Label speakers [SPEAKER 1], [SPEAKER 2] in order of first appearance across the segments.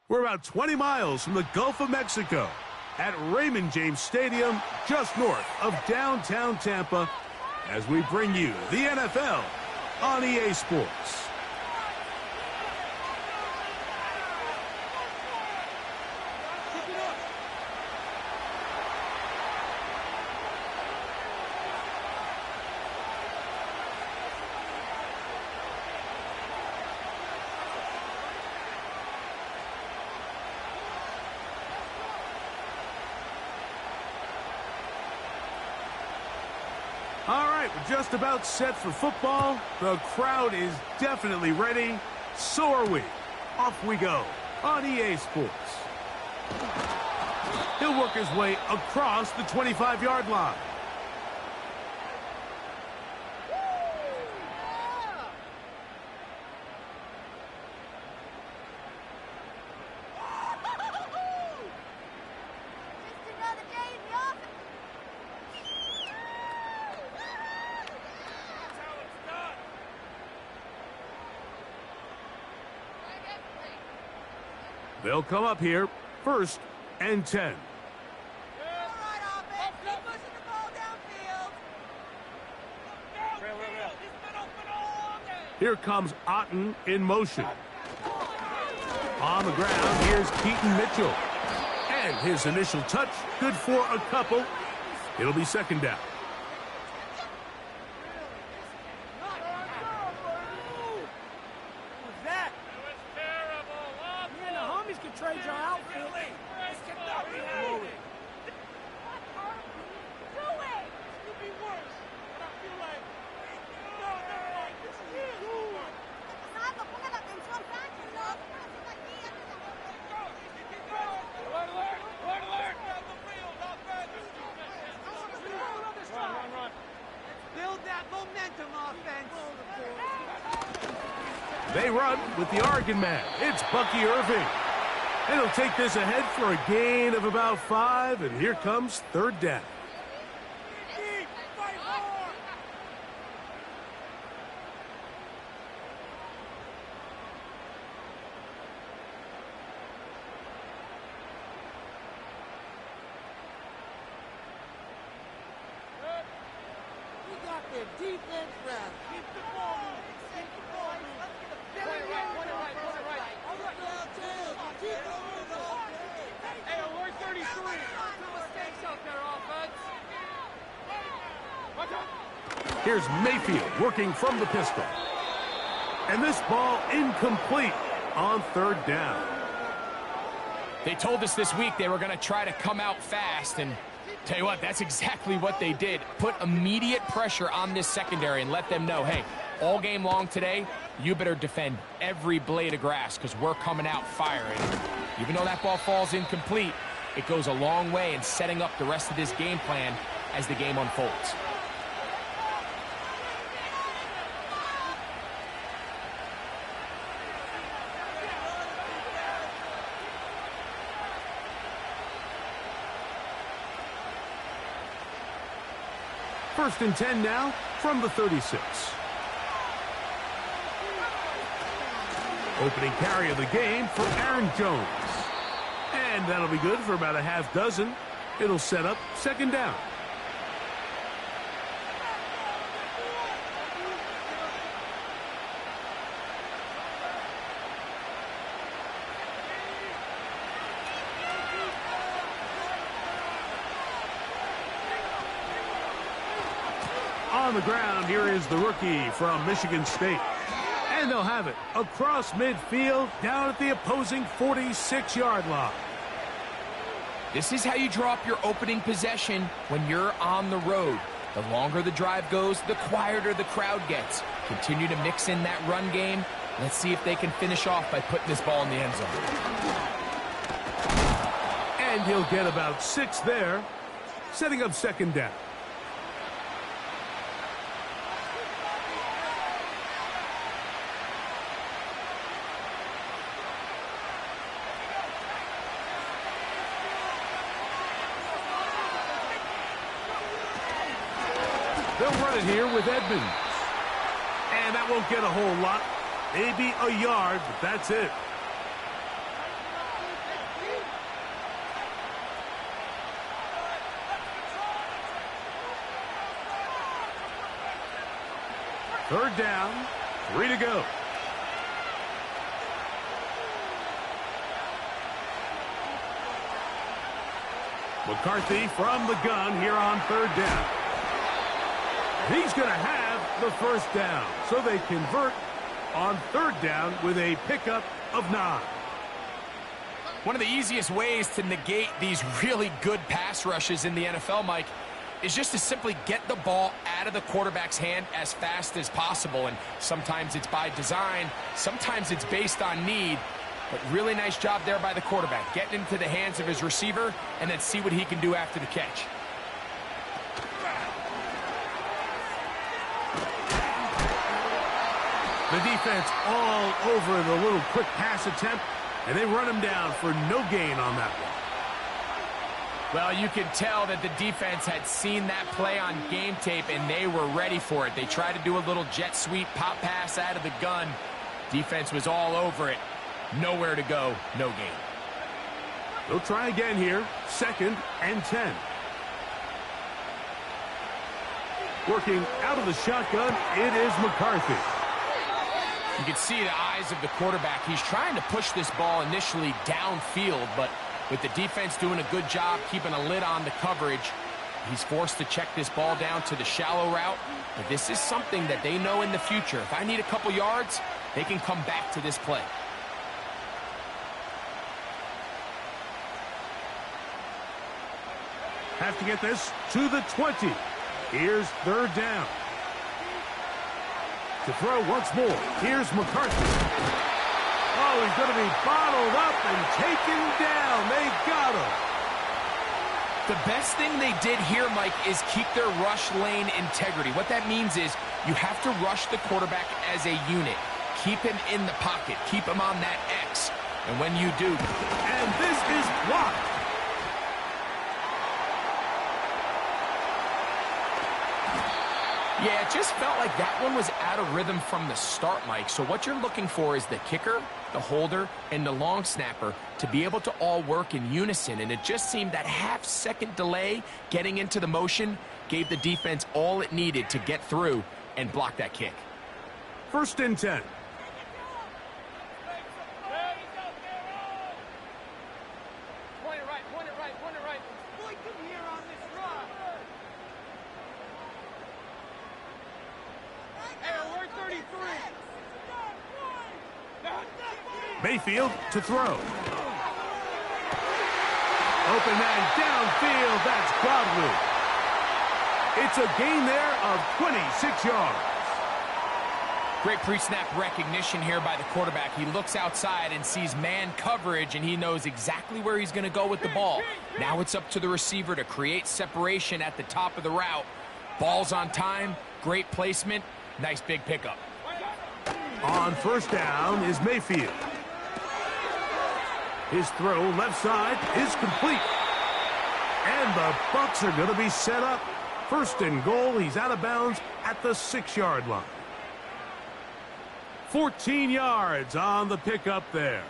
[SPEAKER 1] We're about 20 miles from the Gulf of Mexico at Raymond James Stadium, just north of downtown Tampa, as we bring you the NFL on EA Sports. All right, we're just about set for football. The crowd is definitely ready. So are we. Off we go on EA Sports. He'll work his way across the 25-yard line. They'll come up here, 1st and 10. Here comes Otten in motion. On the ground, here's Keaton Mitchell. And his initial touch, good for a couple. It'll be 2nd down. They run with the Oregon man. It's Bucky Irving. And he'll take this ahead for a gain of about 5, and here comes 3rd down.
[SPEAKER 2] Defense round. Keep the ball moving. Keep the ball moving. Hey, alert 33. No mistakes out there, offense.
[SPEAKER 1] Here's Mayfield working from the pistol. And this ball incomplete on 3rd down.
[SPEAKER 3] They told us this week they were going to try to come out fast, and tell you what, that's exactly what they did. Put immediate pressure on this secondary and let them know, hey, all game long today, you better defend every blade of grass because we're coming out firing. Even though that ball falls incomplete, it goes a long way in setting up the rest of this game plan as the game unfolds.
[SPEAKER 1] First and 10 now from the 36. Opening carry of the game for Aaron Jones. And that'll be good for about a half dozen. It'll set up 2nd down. On the ground, here is the rookie from Michigan State. And they'll have it across midfield down at the opposing 46-yard line.
[SPEAKER 3] This is how you draw up your opening possession when you're on the road. The longer the drive goes, the quieter the crowd gets. Continue to mix in that run game. Let's see if they can finish off by putting this ball in the end zone.
[SPEAKER 1] And he'll get about 6 there, setting up 2nd down. They'll run it here with Edmonds. And that won't get a whole lot. Maybe a yard, but that's it. Third down, 3 to go. McCarthy from the gun here on third down. He's going to have the first down, so they convert on third down with a pickup of 9.
[SPEAKER 3] One of the easiest ways to negate these really good pass rushes in the NFL, Mike, is just to simply get the ball out of the quarterback's hand as fast as possible. And sometimes it's by design, sometimes it's based on need. But really nice job there by the quarterback, getting into the hands of his receiver and then see what he can do after the catch.
[SPEAKER 1] The defense all over the little quick pass attempt, and they run him down for no gain on that one.
[SPEAKER 3] Well, you can tell that the defense had seen that play on game tape, and they were ready for it. They tried to do a little jet sweep pop pass out of the gun. Defense was all over it. Nowhere to go, no gain.
[SPEAKER 1] They'll try again here, 2nd and 10. Working out of the shotgun, it is McCarthy.
[SPEAKER 3] You can see the eyes of the quarterback. He's trying to push this ball initially downfield, but with the defense doing a good job keeping a lid on the coverage, he's forced to check this ball down to the shallow route. But this is something that they know in the future. If I need a couple yards, they can come back to this play.
[SPEAKER 1] Have to get this to the 20. Here's third down. To throw once more. Here's McCarthy. Oh, he's going to be bottled up and taken down. They got him.
[SPEAKER 3] The best thing they did here, Mike, is keep their rush lane integrity. What that means is you have to rush the quarterback as a unit. Keep him in the pocket. Keep him on that X. And when you do...
[SPEAKER 1] And this is blocked.
[SPEAKER 3] Yeah, it just felt like that one was out of rhythm from the start, Mike. So what you're looking for is the kicker, the holder, and the long snapper to be able to all work in unison. And it just seemed that half-second delay getting into the motion gave the defense all it needed to get through and block that kick.
[SPEAKER 1] 1st and 10. Mayfield to throw. Open man downfield. That's Godwin. It's a gain there of 26 yards.
[SPEAKER 3] Great pre-snap recognition here by the quarterback. He looks outside and sees man coverage, and he knows exactly where he's going to go with the ball. Now it's up to the receiver to create separation at the top of the route. Ball's on time. Great placement. Nice big pickup.
[SPEAKER 1] On first down is Mayfield. His throw left side is complete. And the Bucs are going to be set up. 1st and goal. He's out of bounds at the 6-yard line. 14 yards on the pickup there.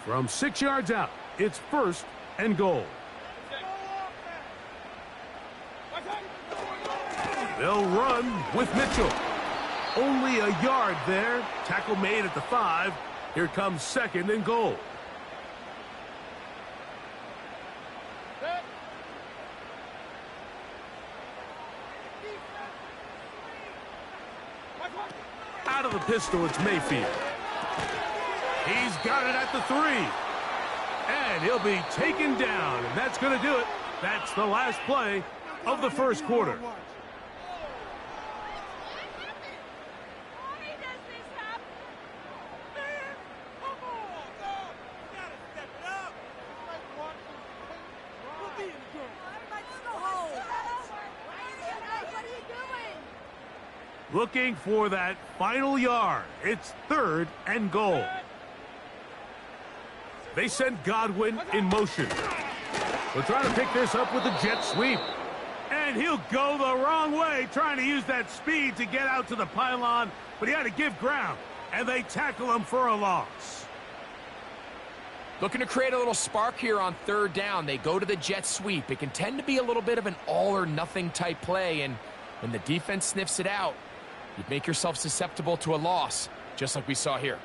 [SPEAKER 1] From 6 yards out, it's 1st and goal. They'll run with Mitchell. Only a yard there. Tackle made at the 5. Here comes 2nd and goal. Out of the pistol, it's Mayfield. He's got it at the 3. And he'll be taken down. And that's going to do it. That's the last play of the first quarter. Looking for that final yard. It's 3rd and goal. They send Godwin in motion. They'll try to pick this up with a jet sweep. And he'll go the wrong way, trying to use that speed to get out to the pylon, but he had to give ground, and they tackle him for a loss.
[SPEAKER 3] Looking to create a little spark here on 3rd down. They go to the jet sweep. It can tend to be a little bit of an all-or-nothing type play, and when the defense sniffs it out, you make yourself susceptible to a loss, just like we saw here.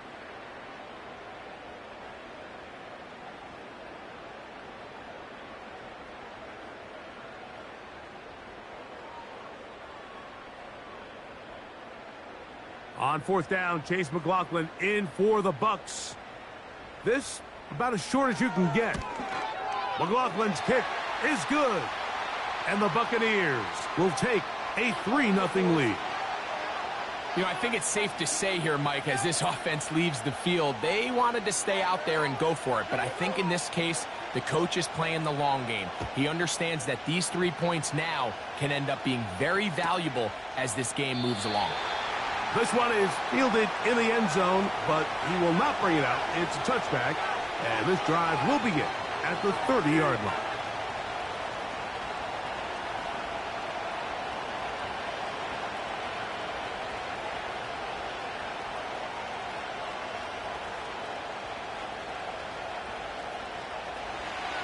[SPEAKER 1] On fourth down, Chase McLaughlin in for the Bucs. This about as short as you can get. McLaughlin's kick is good. And the Buccaneers will take a 3-0 lead.
[SPEAKER 3] You know, I think it's safe to say here, Mike, as this offense leaves the field, they wanted to stay out there and go for it. But I think in this case, the coach is playing the long game. He understands that these 3 points now can end up being very valuable as this game moves along.
[SPEAKER 1] This one is fielded in the end zone, but he will not bring it out. It's a touchback, and this drive will begin at the 30-yard line.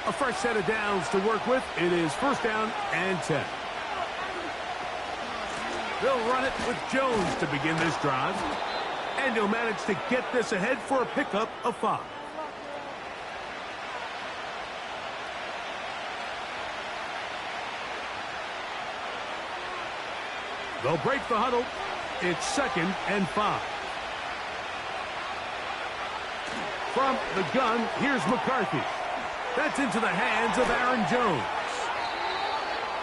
[SPEAKER 1] A fresh set of downs to work with. It is first down and 10. They'll run it with Jones to begin this drive. And he'll manage to get this ahead for a pickup of 5. They'll break the huddle. It's 2nd and 5. From the gun, here's McCarthy. That's into the hands of Aaron Jones.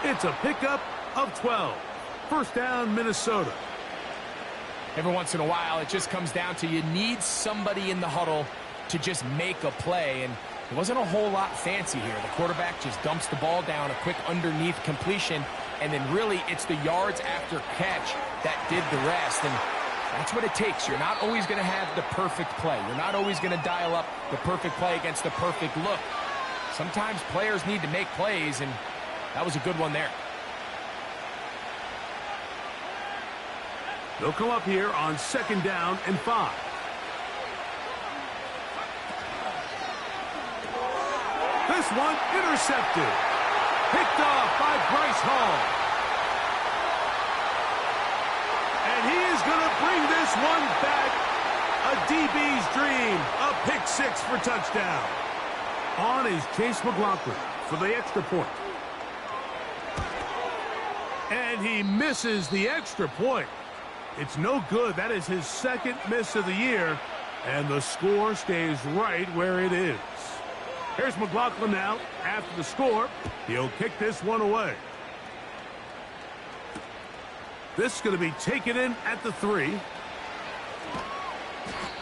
[SPEAKER 1] It's a pickup of 12. First down, Minnesota.
[SPEAKER 3] Every once in a while, it just comes down to you need somebody in the huddle to just make a play. And it wasn't a whole lot fancy here. The quarterback just dumps the ball down, a quick underneath completion, and then really it's the yards after catch that did the rest. And that's what it takes. You're not always going to have the perfect play. You're not always going to dial up the perfect play against the perfect look. Sometimes players need to make plays, and that was a good one there.
[SPEAKER 1] They'll come up here on 2nd down and 5. This one intercepted. Picked off by Bryce Hall. And he is going to bring this one back. A DB's dream. A pick 6 for touchdown. On is Chase McLaughlin for the extra point. And he misses the extra point. It's no good. That is his 2nd miss of the year. And the score stays right where it is. Here's McLaughlin now. After the score, he'll kick this one away. This is going to be taken in at the 3.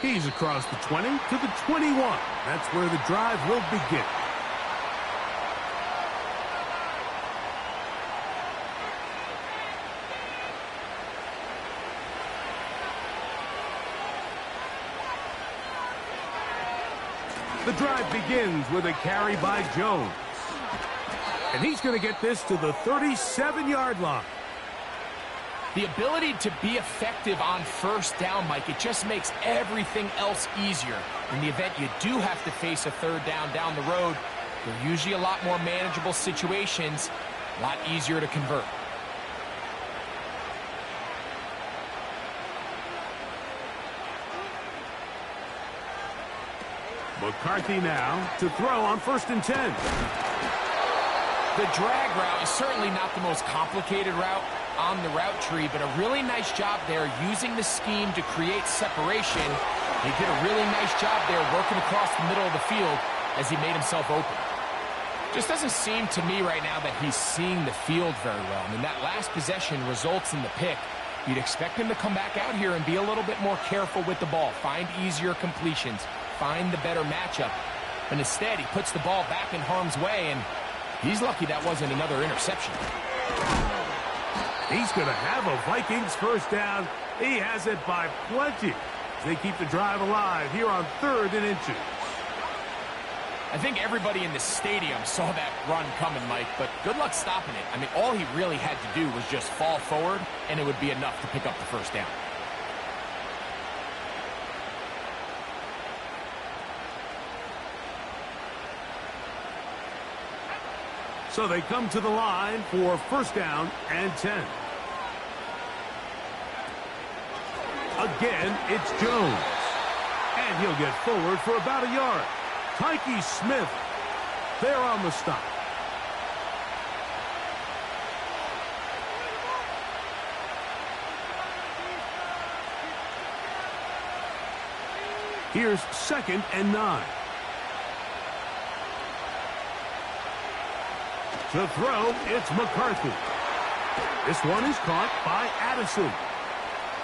[SPEAKER 1] He's across the 20 to the 21. That's where the drive will begin. The drive begins with a carry by Jones. And he's going to get this to the 37-yard line.
[SPEAKER 3] The ability to be effective on first down, Mike, it just makes everything else easier. In the event you do have to face a 3rd down the road, they're usually a lot more manageable situations, a lot easier to convert.
[SPEAKER 1] McCarthy now to throw on 1st and 10.
[SPEAKER 3] The drag route is certainly not the most complicated route on the route tree, but a really nice job there using the scheme to create separation. He did a really nice job there working across the middle of the field as he made himself open. Just doesn't seem to me right now that he's seeing the field very well. I mean, that last possession results in the pick. You'd expect him to come back out here and be a little bit more careful with the ball, find easier completions, find the better matchup. But instead, he puts the ball back in harm's way, and he's lucky that wasn't another interception.
[SPEAKER 1] He's going to have a Vikings first down. He has it by plenty. They keep the drive alive here on 3rd and inches.
[SPEAKER 3] I think everybody in the stadium saw that run coming, Mike, but good luck stopping it. I mean, all he really had to do was just fall forward, and it would be enough to pick up the first down.
[SPEAKER 1] So they come to the line for first down and 10. Again, it's Jones. And he'll get forward for about a yard. Tyke Smith there on the stop. Here's 2nd and 9. To throw, it's McCarthy. This one is caught by Addison.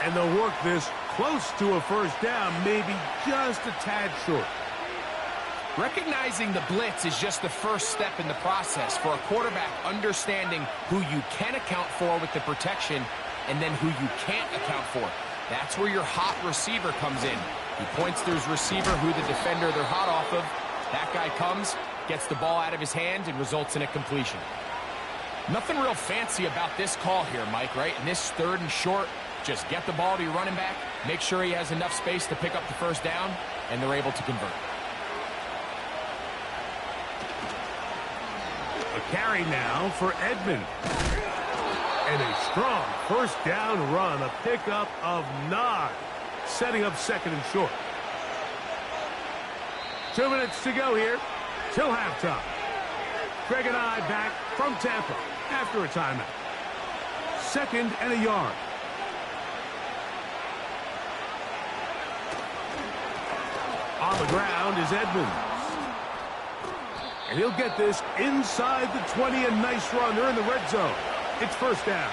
[SPEAKER 1] And they'll work this close to a first down, maybe just a tad short.
[SPEAKER 3] Recognizing the blitz is just the first step in the process for a quarterback, understanding who you can account for with the protection and then who you can't account for. That's where your hot receiver comes in. He points to his receiver who the defender they're hot off of. That guy comes, gets the ball out of his hand, and results in a completion. Nothing real fancy about this call here, Mike, right? In this 3rd and short, just get the ball to your running back, make sure he has enough space to pick up the first down, and they're able to convert.
[SPEAKER 1] A carry now for Edmonds. And a strong first down run, a pickup of 9, setting up 2nd and short. 2 minutes to go here till halftime. Craig and I back from Tampa after a timeout. 2nd and a yard. On the ground is Edmonds. And he'll get this inside the 20, a nice run. They're in the red zone. It's first down.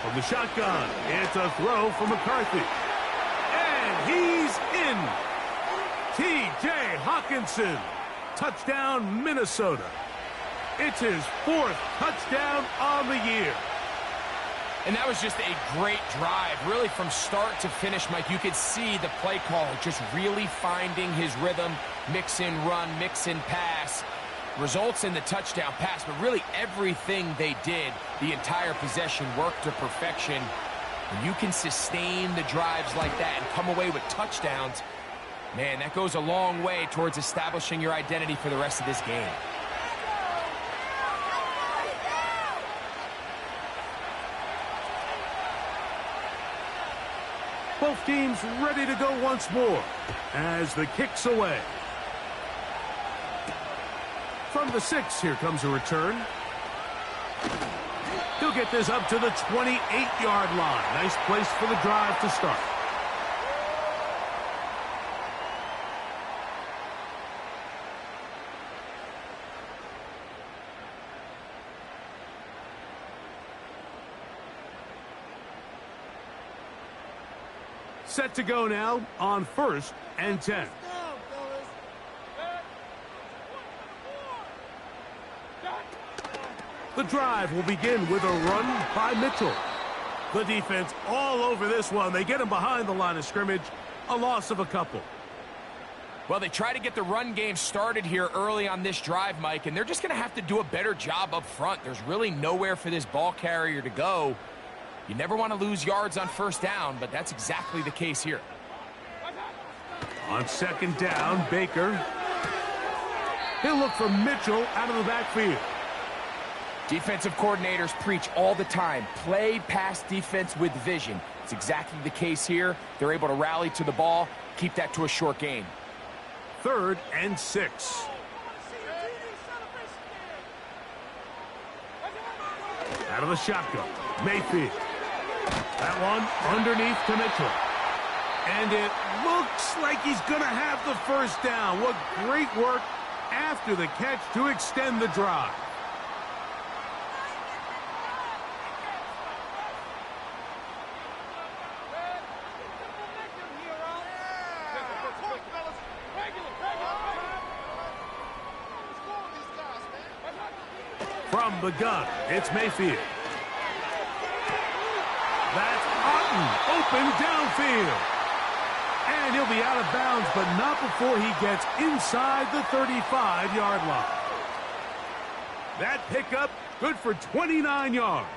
[SPEAKER 1] From the shotgun, it's a throw for McCarthy. And he's in. T.J. Hawkinson. Touchdown, Minnesota. It's his 4th touchdown on the year.
[SPEAKER 3] And that was just a great drive. Really, from start to finish, Mike, you could see the play caller just really finding his rhythm. Mix in run, mix in pass. Results in the touchdown pass, but really everything they did, the entire possession, worked to perfection. When you can sustain the drives like that and come away with touchdowns, man, that goes a long way towards establishing your identity for the rest of this game.
[SPEAKER 1] Both teams ready to go once more as the kick's away. From the 6, here comes a return. He'll get this up to the 28-yard line. Nice place for the drive to start. Set to go now on 1st and 10. The drive will begin with a run by Mitchell. The defense all over this one. They get him behind the line of scrimmage. A loss of a couple.
[SPEAKER 3] Well, they try to get the run game started here early on this drive, Mike, and they're just going to have to do a better job up front. There's really nowhere for this ball carrier to go. You never want to lose yards on first down, but that's exactly the case here.
[SPEAKER 1] On 2nd down, Baker. He'll look for Mitchell out of the backfield.
[SPEAKER 3] Defensive coordinators preach all the time, play pass defense with vision. It's exactly the case here. They're able to rally to the ball, keep that to a short gain.
[SPEAKER 1] 3rd and 6. Out of the shotgun, Mayfield. That one underneath to Mitchell. And it looks like he's going to have the first down. What great work after the catch to extend the drive. From the gun, it's Mayfield. That's Otten, open downfield. And he'll be out of bounds, but not before he gets inside the 35-yard line. That pickup, good for 29 yards.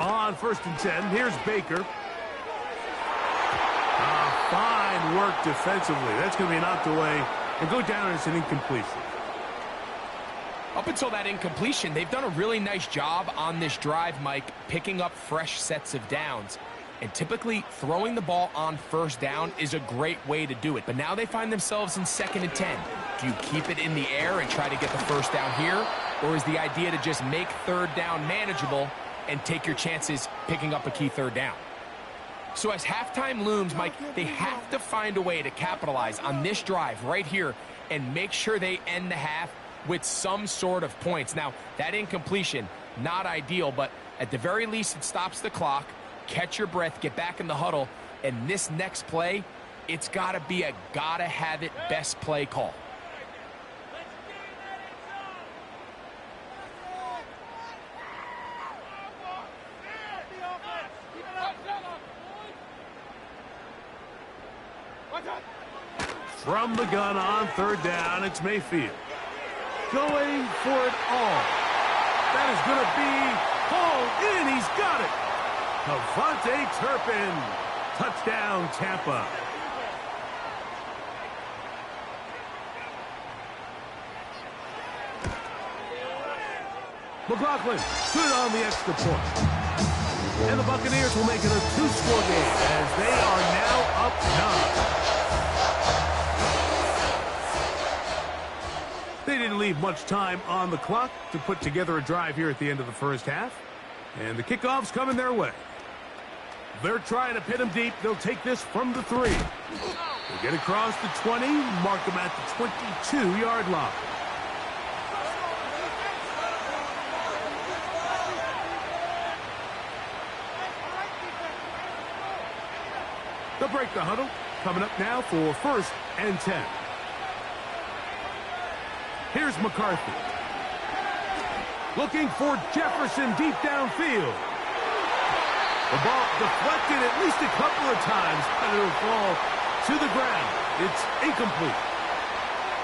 [SPEAKER 1] On 1st and 10, here's Baker. Fine work defensively. That's going to be knocked away and go down as an incompletion.
[SPEAKER 3] Up until that incompletion, they've done a really nice job on this drive, Mike, picking up fresh sets of downs. And typically, throwing the ball on 1st down is a great way to do it. But now they find themselves in 2nd and 10. Do you keep it in the air and try to get the 1st down here? Or is the idea to just make 3rd down manageable and take your chances picking up a key 3rd down? So as halftime looms, Mike, they have to find a way to capitalize on this drive right here and make sure they end the half with some sort of points. Now, that incompletion, not ideal, but at the very least, it stops the clock. Catch your breath, get back in the huddle, and this next play, it's got to be a gotta-have-it best play call.
[SPEAKER 1] From the gun on 3rd down, it's Mayfield. Going for it all. That is going to be hauled in. He's got it. Devontae Turpin. Touchdown, Tampa. McLaughlin good on the extra point. And the Buccaneers will make it a 2-score game as they are now up 9. They didn't leave much time on the clock to put together a drive here at the end of the 1st half. And the kickoff's coming their way. They're trying to pin him deep. They'll take this from the 3. They get across the 20, mark them at the 22-yard line. They'll break the huddle. Coming up now for 1st and 10. Here's McCarthy. Looking for Jefferson deep downfield. The ball deflected at least a couple of times, and it'll fall to the ground. It's incomplete.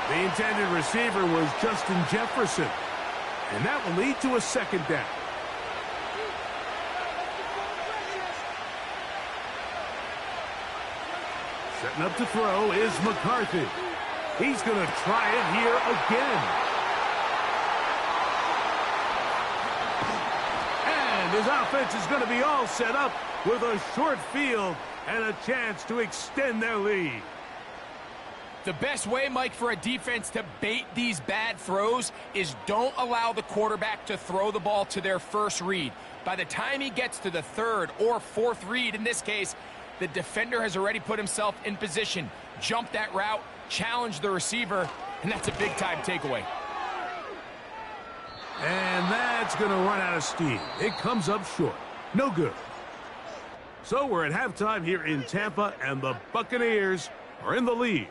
[SPEAKER 1] The intended receiver was Justin Jefferson, and that will lead to a 2nd down. Setting up to throw is McCarthy. He's going to try it here again. And his offense is going to be all set up with a short field and a chance to extend their lead.
[SPEAKER 3] The best way, Mike, for a defense to bait these bad throws is don't allow the quarterback to throw the ball to their 1st read. By the time he gets to the 3rd or 4th read, in this case, the defender has already put himself in position, jump that route, challenge the receiver, and that's a big-time takeaway.
[SPEAKER 1] And that's going to run out of steam. It comes up short. No good. So we're at halftime here in Tampa, and the Buccaneers are in the lead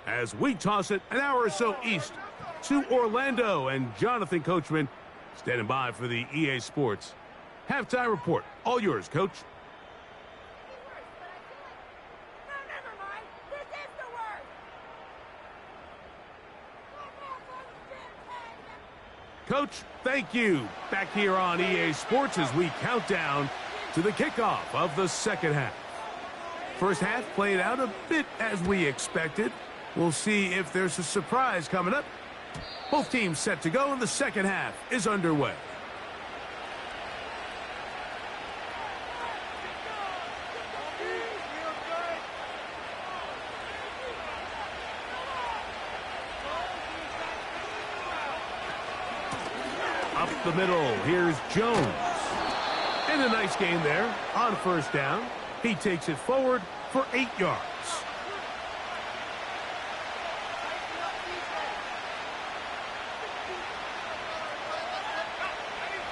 [SPEAKER 1] as we toss it an hour or so east to Orlando. And Jonathan Coachman standing by for the EA Sports halftime report. All yours, Coach. Coach, thank you. Back here on EA Sports as we count down to the kickoff of the 2nd half. 1st half played out a bit as we expected. We'll see if there's a surprise coming up. Both teams set to go, and the 2nd half is underway. Up the middle, here's Jones. And a nice gain there on 1st down. He takes it forward for 8 yards.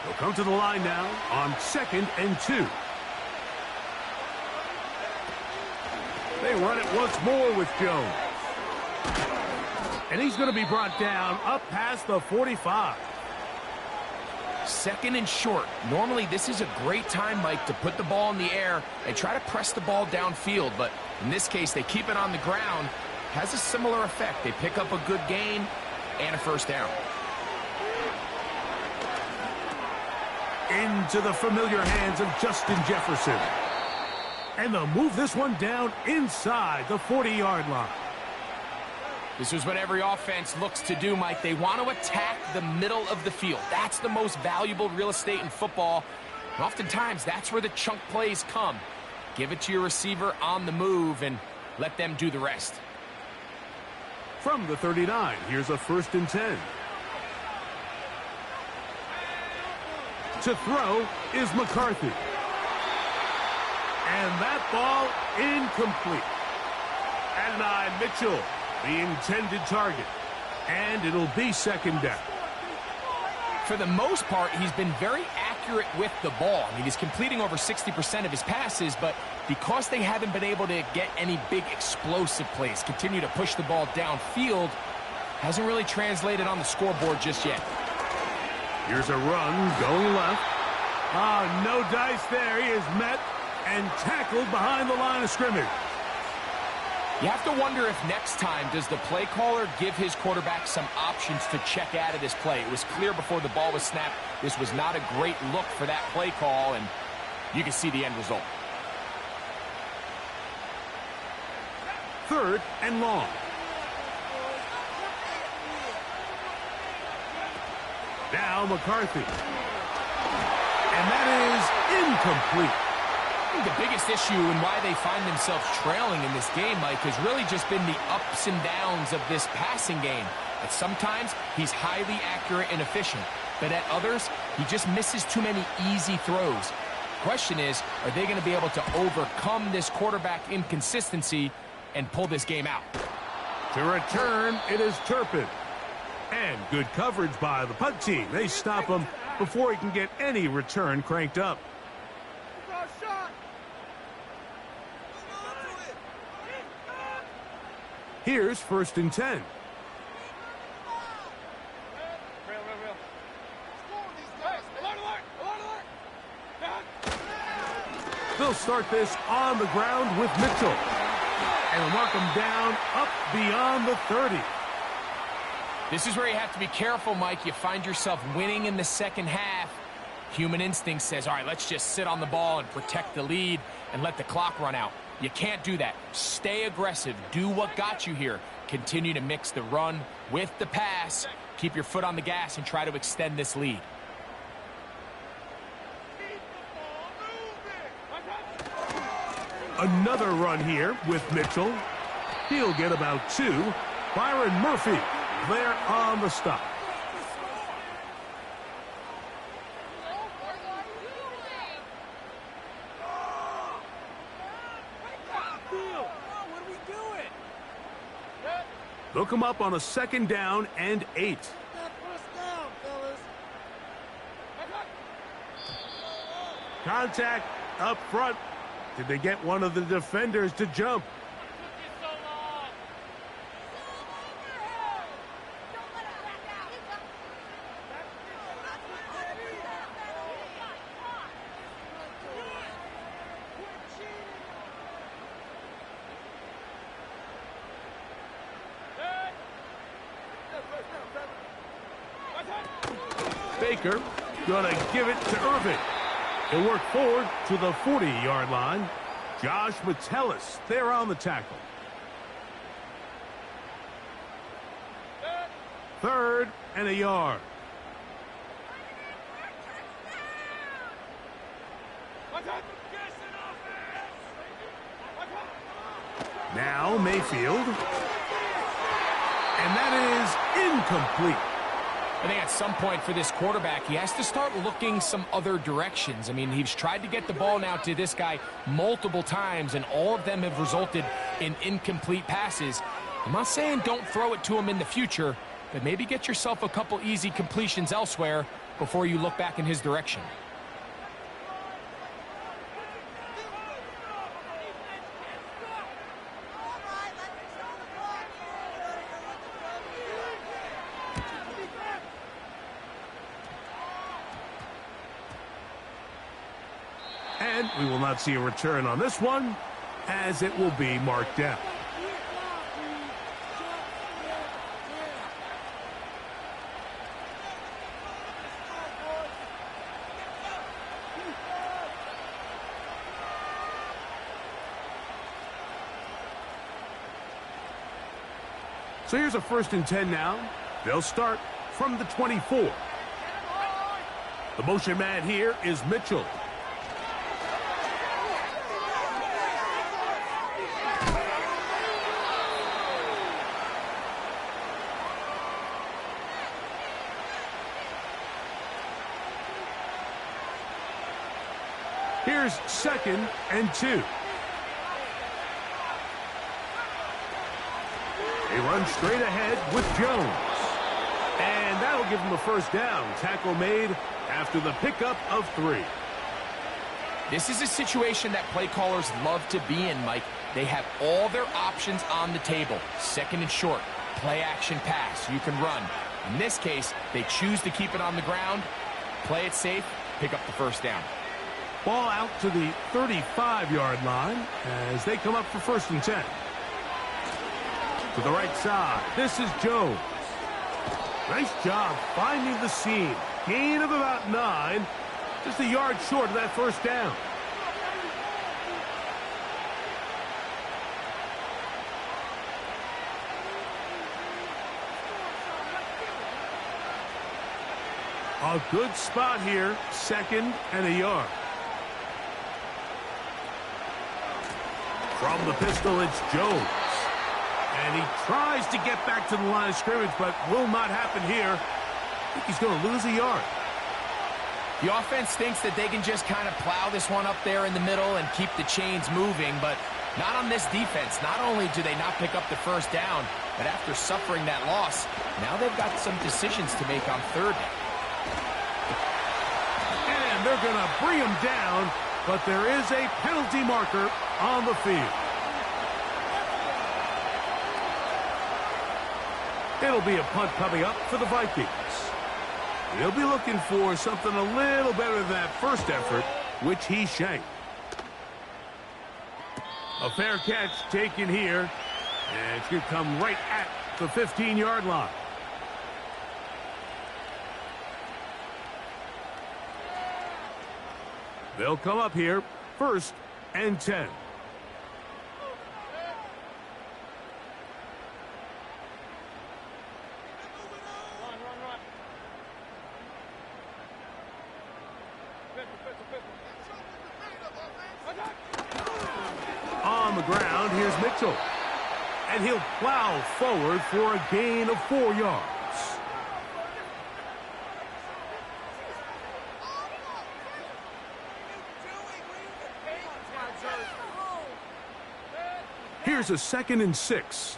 [SPEAKER 1] They'll come to the line now on 2nd and 2. They run it once more with Jones. And he's going to be brought down up past the 45.
[SPEAKER 3] 2nd and short. Normally, this is a great time, Mike, to put the ball in the air and try to press the ball downfield. But in this case, they keep it on the ground. Has a similar effect. They pick up a good gain and a 1st down.
[SPEAKER 1] Into the familiar hands of Justin Jefferson. And they'll move this one down inside the 40-yard line.
[SPEAKER 3] This is what every offense looks to do, Mike. They want to attack the middle of the field. That's the most valuable real estate in football. And oftentimes, that's where the chunk plays come. Give it to your receiver on the move and let them do the rest.
[SPEAKER 1] From the 39, here's a 1st and 10. To throw is McCarthy. And that ball incomplete. At 9, Mitchell, the intended target. And it'll be 2nd down.
[SPEAKER 3] For the most part, he's been very accurate with the ball. I mean, he's completing over 60% of his passes, but because they haven't been able to get any big explosive plays, continue to push the ball downfield, hasn't really translated on the scoreboard just yet.
[SPEAKER 1] Here's a run going left. No dice there. He is met and tackled behind the line of scrimmage.
[SPEAKER 3] You have to wonder if next time does the play caller give his quarterback some options to check out of this play. It was clear before the ball was snapped this was not a great look for that play call, and you can see the end result.
[SPEAKER 1] 3rd and long. Now McCarthy. And that is incomplete.
[SPEAKER 3] I think the biggest issue and why they find themselves trailing in this game, Mike, has really just been the ups and downs of this passing game. At sometimes, he's highly accurate and efficient. But at others, he just misses too many easy throws. Question is, are they going to be able to overcome this quarterback inconsistency and pull this game out?
[SPEAKER 1] To return, it is Turpin. And good coverage by the punt team. They stop him before he can get any return cranked up. Here's 1st and 10. They'll start this on the ground with Mitchell. And mark him down up beyond the 30.
[SPEAKER 3] This is where you have to be careful, Mike. You find yourself winning in the second half. Human instinct says, all right, let's just sit on the ball and protect the lead and let the clock run out. You can't do that. Stay aggressive. Do what got you here. Continue to mix the run with the pass. Keep your foot on the gas and try to extend this lead.
[SPEAKER 1] Another run here with Mitchell. He'll get about 2. Byron Murphy there on the stop. They'll come up on a 2nd down and 8. Contact up front. Did they get one of the defenders to jump? Baker gonna give it to Irving. He'll work forward to the 40-yard line. Josh Metellus there on the tackle. 3rd and a yard. Now Mayfield. And that is incomplete.
[SPEAKER 3] I think at some point for this quarterback, he has to start looking some other directions. I mean, he's tried to get the ball now to this guy multiple times, and all of them have resulted in incomplete passes. I'm not saying don't throw it to him in the future, but maybe get yourself a couple easy completions elsewhere before you look back in his direction.
[SPEAKER 1] And we will not see a return on this one, as it will be marked down. So here's a 1st and 10 now. They'll start from the 24. The motion man here is Mitchell. Here's 2nd and 2. They run straight ahead with Jones. And that'll give them a 1st down. Tackle made after the pickup of 3.
[SPEAKER 3] This is a situation that play callers love to be in, Mike. They have all their options on the table. 2nd and short, play action pass. You can run. In this case, they choose to keep it on the ground, play it safe, pick up the 1st down.
[SPEAKER 1] Ball out to the 35-yard line as they come up for 1st and 10. To the right side, this is Jones. Nice job finding the seam. Gain of about 9. Just a yard short of that 1st down. A good spot here. 2nd and a yard. From the pistol, it's Jones. And he tries to get back to the line of scrimmage, but will not happen here. I think he's going to lose a yard.
[SPEAKER 3] The offense thinks that they can just kind of plow this one up there in the middle and keep the chains moving, but not on this defense. Not only do they not pick up the 1st down, but after suffering that loss, now they've got some decisions to make on 3rd down.
[SPEAKER 1] And they're going to bring him down, but there is a penalty marker on the field. It'll be a punt coming up for the Vikings. He'll be looking for something a little better than that 1st effort, which he shanked. A fair catch taken here, and it's going to come right at the 15-yard line. They'll come up here, 1st and 10. On the ground, here's Mitchell. And he'll plow forward for a gain of 4 yards. Here's a 2nd and 6.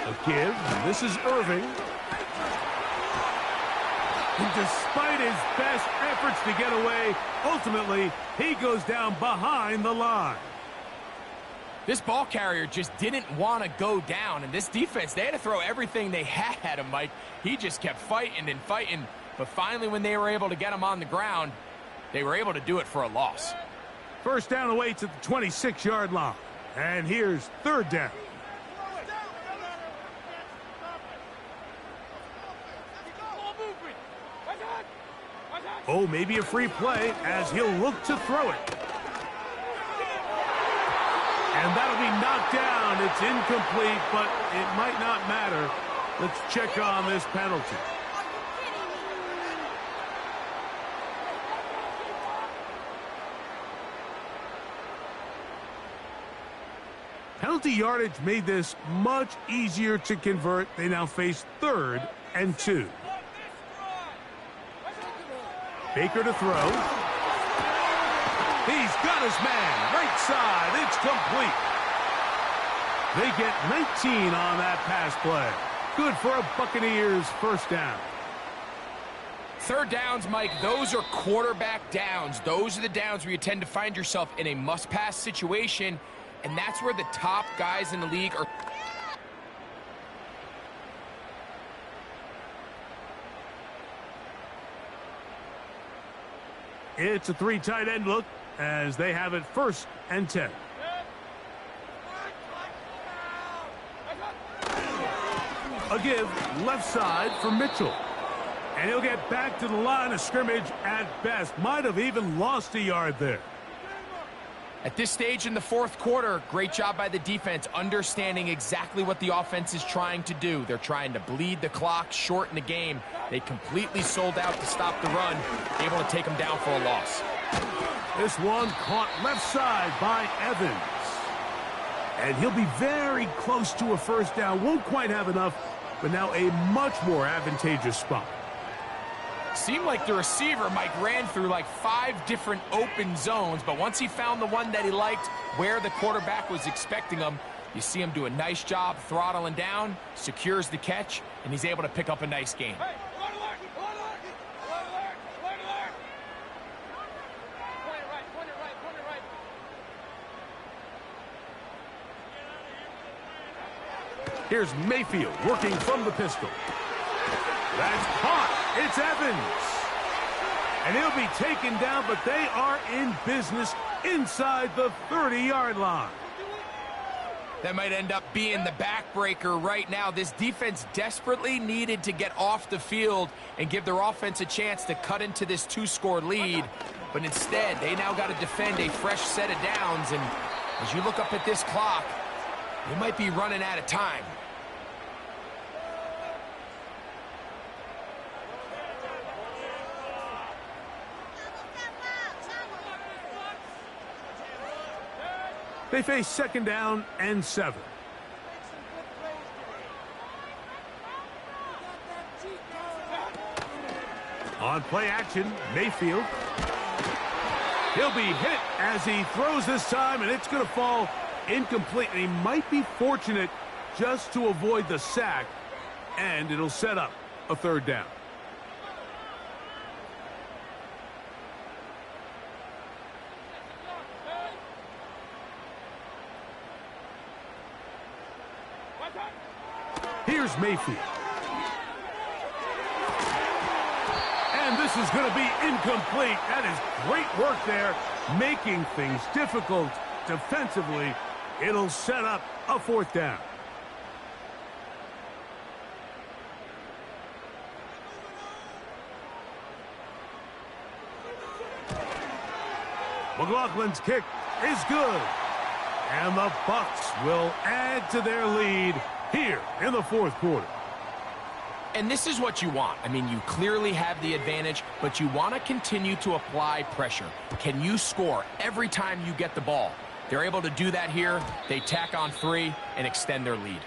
[SPEAKER 1] A give. This is Irving. And despite his best efforts to get away, ultimately, he goes down behind the line.
[SPEAKER 3] This ball carrier just didn't want to go down, and this defense, they had to throw everything they had at him, Mike. He just kept fighting and fighting, but finally when they were able to get him on the ground, they were able to do it for a loss.
[SPEAKER 1] 1st down away to the 26-yard line. And here's 3rd down. Oh, maybe a free play as he'll look to throw it. And that'll be knocked down. It's incomplete, but it might not matter. Let's check on this penalty. Penalty yardage made this much easier to convert. They now face 3rd and 2. Baker to throw. He's got his man. Right side. It's complete. They get 19 on that pass play. Good for a Buccaneers 1st down.
[SPEAKER 3] 3rd downs, Mike, those are quarterback downs. Those are the downs where you tend to find yourself in a must-pass situation, and that's where the top guys in the league are.
[SPEAKER 1] It's a 3 tight end look as they have it 1st and 10. A give left side for Mitchell. And he'll get back to the line of scrimmage at best. Might have even lost a yard there.
[SPEAKER 3] At this stage in the fourth quarter, great job by the defense, understanding exactly what the offense is trying to do. They're trying to bleed the clock, shorten the game. They completely sold out to stop the run, able to take them down for a loss.
[SPEAKER 1] This one caught left side by Evans. And he'll be very close to a first down. Won't quite have enough, but now a much more advantageous spot.
[SPEAKER 3] Seemed like the receiver, Mike, ran through like 5 different open zones, but once he found the one that he liked, where the quarterback was expecting him, you see him do a nice job throttling down, secures the catch, and he's able to pick up a nice gain.
[SPEAKER 2] Hey, alert, alert, alert, alert, alert, alert. Point it right, point it right, point it right.
[SPEAKER 1] Here's Mayfield working from the pistol. That's caught. It's Evans. And he'll be taken down, but they are in business inside the 30-yard line.
[SPEAKER 3] That might end up being the backbreaker right now. This defense desperately needed to get off the field and give their offense a chance to cut into this 2-score lead. But instead, they now got to defend a fresh set of downs. And as you look up at this clock, they might be running out of time.
[SPEAKER 1] They face second down and 7. On play action, Mayfield. He'll be hit as he throws this time, and it's going to fall incomplete. And he might be fortunate just to avoid the sack, and it'll set up a third down. Here's Mayfield. And this is going to be incomplete. That is great work there, making things difficult defensively. It'll set up a fourth down. McLaughlin's kick is good. And the Bucs will add to their lead here in the fourth quarter.
[SPEAKER 3] And this is what you want. I mean, you clearly have the advantage, but you want to continue to apply pressure. Can you score every time you get the ball? They're able to do that here. They tack on 3 and extend their lead.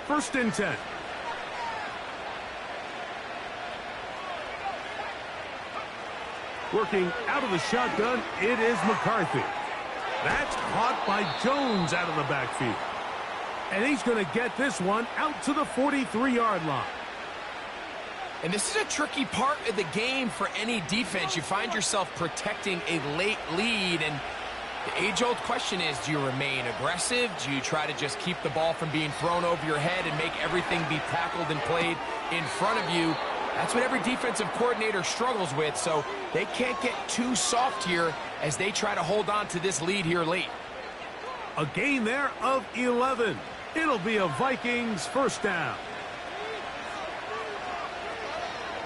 [SPEAKER 1] First and 10. Working out of the shotgun, it is McCarthy. That's caught by Jones out of the backfield. And he's going to get this one out to the 43-yard line.
[SPEAKER 3] And this is a tricky part of the game for any defense. You find yourself protecting a late lead, and the age-old question is, do you remain aggressive? Do you try to just keep the ball from being thrown over your head and make everything be tackled and played in front of you? That's what every defensive coordinator struggles with, so they can't get too soft here as they try to hold on to this lead here late.
[SPEAKER 1] A gain there of 11. It'll be a Vikings first down.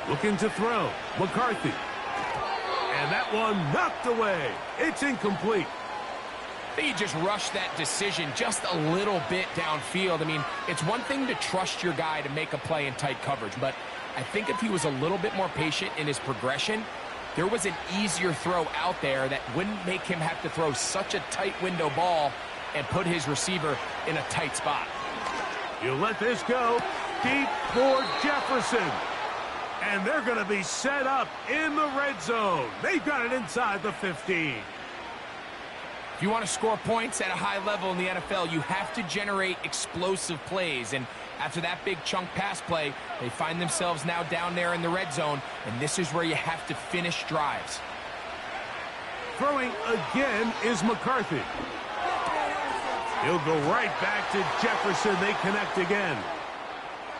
[SPEAKER 1] Looking to throw, McCarthy. And that one knocked away. It's incomplete.
[SPEAKER 3] I think he just rushed that decision just a little bit downfield. I mean, it's one thing to trust your guy to make a play in tight coverage, but I think if he was a little bit more patient in his progression, there was an easier throw out there that wouldn't make him have to throw such a tight window ball and put his receiver in a tight spot.
[SPEAKER 1] You let this go deep for Jefferson. And they're going to be set up in the red zone. They've got it inside the 15.
[SPEAKER 3] If you want to score points at a high level in the NFL, you have to generate explosive plays. And after that big chunk pass play, they find themselves now down there in the red zone, and this is where you have to finish drives.
[SPEAKER 1] Throwing again is McCarthy. He'll go right back to Jefferson. They connect again.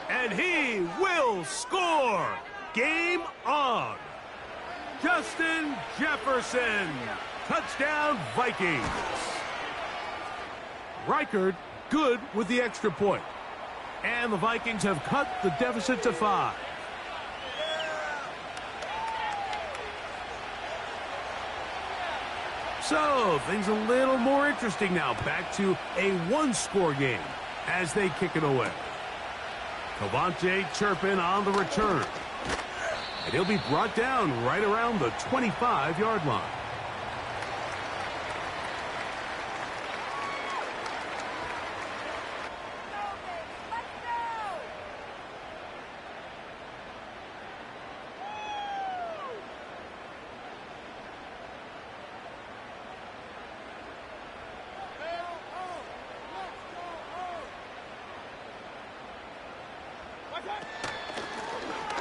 [SPEAKER 1] And he will score. Game on. Justin Jefferson. Touchdown, Vikings. Reichard, good with the extra point. And the Vikings have cut the deficit to 5. So, things a little more interesting now. Back to a one-score game as they kick it away. Cavante Turpin on the return. And he'll be brought down right around the 25-yard line.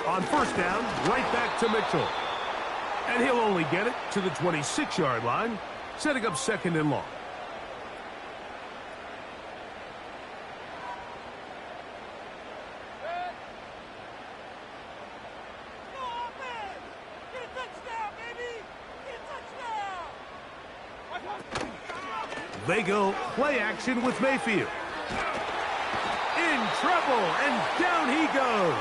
[SPEAKER 1] On first down, right back to Mitchell. And he'll only get it to the 26-yard line, setting up second and long. They go play action with Mayfield. In trouble, and down he goes.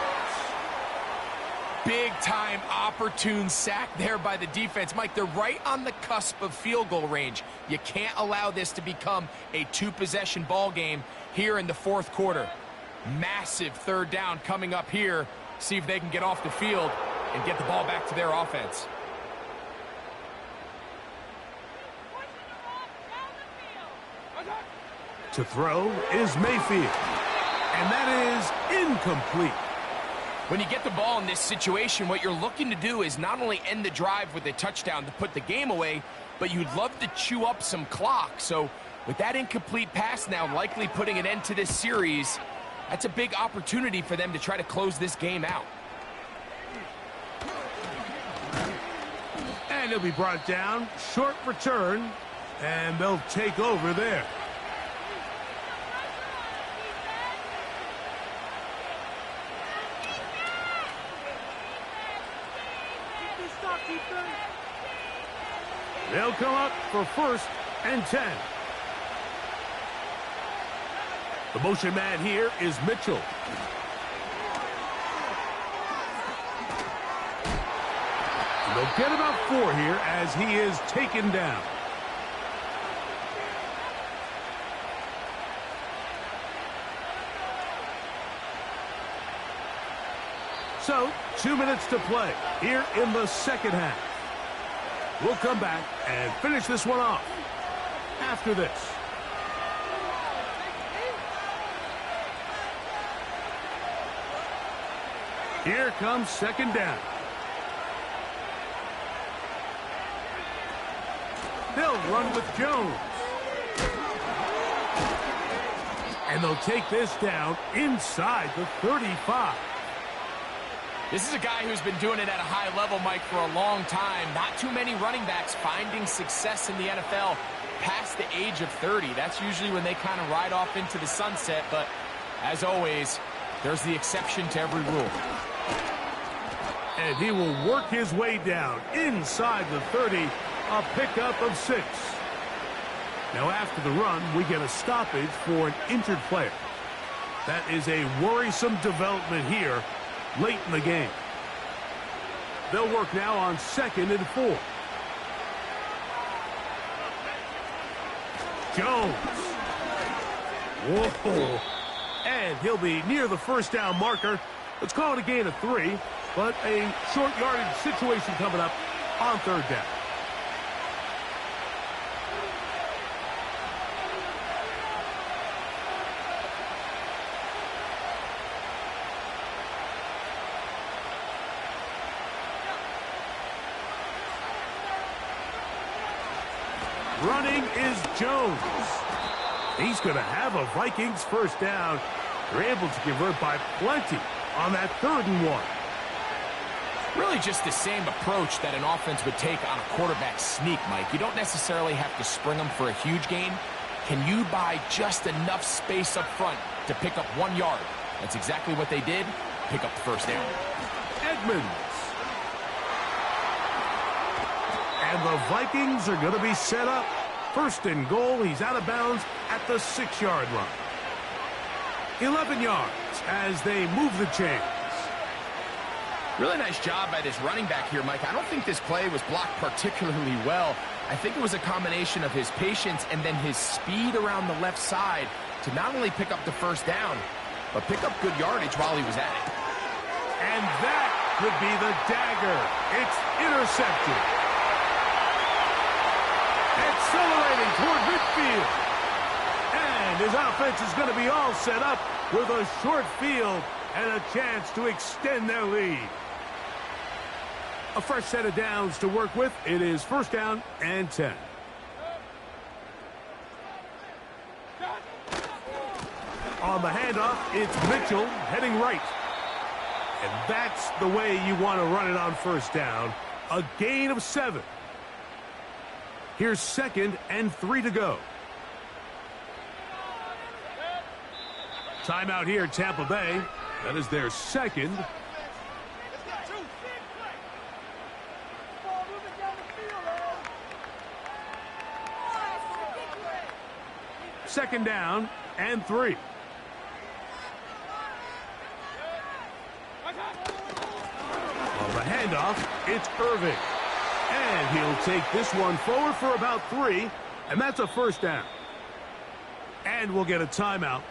[SPEAKER 3] Big-time opportune sack there by the defense. Mike, they're right on the cusp of field goal range. You can't allow this to become a two-possession ball game here in the fourth quarter. Massive third down coming up here. See if they can get off the field and get the ball back to their offense.
[SPEAKER 1] To throw is Mayfield. And that is incomplete.
[SPEAKER 3] When you get the ball in this situation, what you're looking to do is not only end the drive with a touchdown to put the game away, but you'd love to chew up some clock. So with that incomplete pass now likely putting an end to this series, that's a big opportunity for them to try to close this game out.
[SPEAKER 1] And he'll be brought down, short return, and they'll take over there. They'll come up for first and 10. The motion man here is Mitchell. And they'll get about 4 here as he is taken down. So, 2 minutes to play here in the second half. We'll come back and finish this one off after this. Here comes second down. They'll run with Jones. And they'll take this down inside the 35.
[SPEAKER 3] This is a guy who's been doing it at a high level, Mike, for a long time. Not too many running backs finding success in the NFL past the age of 30. That's usually when they kind of ride off into the sunset, but as always, there's the exception to every rule.
[SPEAKER 1] And he will work his way down inside the 30, a pickup of 6. Now after the run, we get a stoppage for an injured player. That is a worrisome development here late in the game. They'll work now on second and 4. Jones. Whoa. And he'll be near the first down marker. Let's call it a gain of 3, but a short yardage situation coming up on third down. Running is Jones. He's going to have a Vikings first down. They're able to convert by plenty on that 3rd and 1.
[SPEAKER 3] Really just the same approach that an offense would take on a quarterback sneak, Mike. You don't necessarily have to spring them for a huge gain. Can you buy just enough space up front to pick up 1 yard? That's exactly what they did. Pick up the first down.
[SPEAKER 1] Edmonds. And the Vikings are going to be set up First and goal, he's out of bounds at the 6-yard line. 11 yards as they move the chains.
[SPEAKER 3] Really nice job by this running back here, Mike. I don't think this play was blocked particularly well. I think it was a combination of his patience and then his speed around the left side to not only pick up the first down, but pick up good yardage while he was at it.
[SPEAKER 1] And that could be the dagger. It's intercepted. Accelerating toward midfield. And his offense is going to be all set up with a short field and a chance to extend their lead. A fresh set of downs to work with. It is first down and 10. On the handoff, it's Mitchell heading right. And that's the way you want to run it on first down. A gain of 7. Here's 2nd and 3 to go. Timeout here, Tampa Bay. That is their 2nd. Second down and 3. On the handoff, it's Irving. And he'll take this one forward for about 3, and that's a first down. And we'll get a timeout.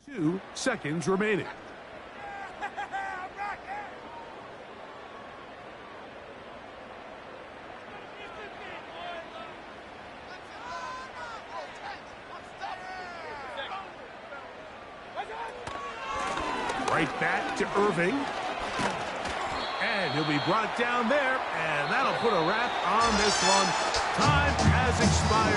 [SPEAKER 1] Two seconds remaining. Right back to Irving. And he'll be brought down there, and that'll put a wrap on this one. Time has expired.